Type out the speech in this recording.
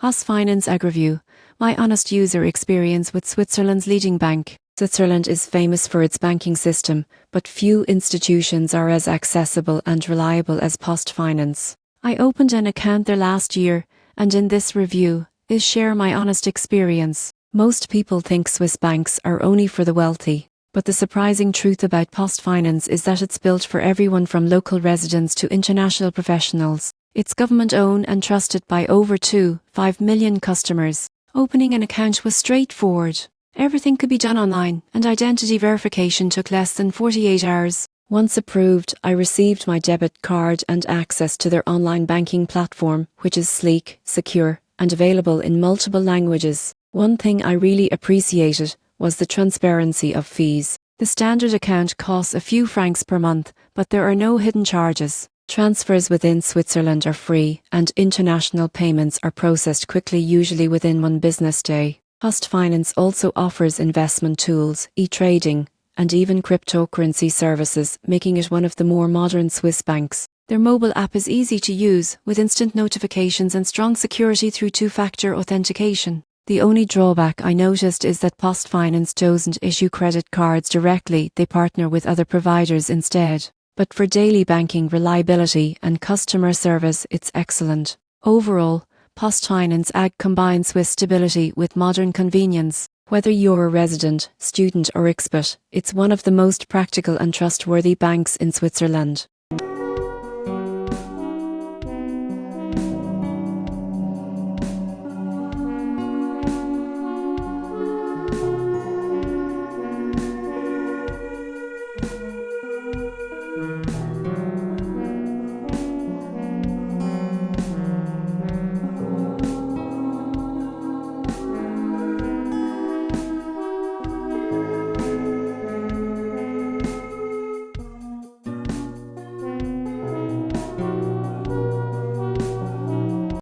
PostFinance AgReview, my honest user experience with Switzerland's leading bank. Switzerland is famous for its banking system, but few institutions are as accessible and reliable as PostFinance. I opened an account there last year, and in this review, is share my honest experience. Most people think Swiss banks are only for the wealthy, but the surprising truth about PostFinance is that it's built for everyone from local residents to international professionals. It's government-owned and trusted by over 2.5 million customers. Opening an account was straightforward. Everything could be done online, and identity verification took less than 48 hours. Once approved, I received my debit card and access to their online banking platform, which is sleek, secure, and available in multiple languages. One thing I really appreciated was the transparency of fees. The standard account costs a few francs per month, but there are no hidden charges. Transfers within Switzerland are free, and international payments are processed quickly, usually within one business day. PostFinance also offers investment tools, e-trading, and even cryptocurrency services, making it one of the more modern Swiss banks. Their mobile app is easy to use, with instant notifications and strong security through two-factor authentication. The only drawback I noticed is that PostFinance doesn't issue credit cards directly, they partner with other providers instead. But for daily banking reliability and customer service, it's excellent. Overall, PostFinance AG combines Swiss stability with modern convenience. Whether you're a resident, student or expat, it's one of the most practical and trustworthy banks in Switzerland.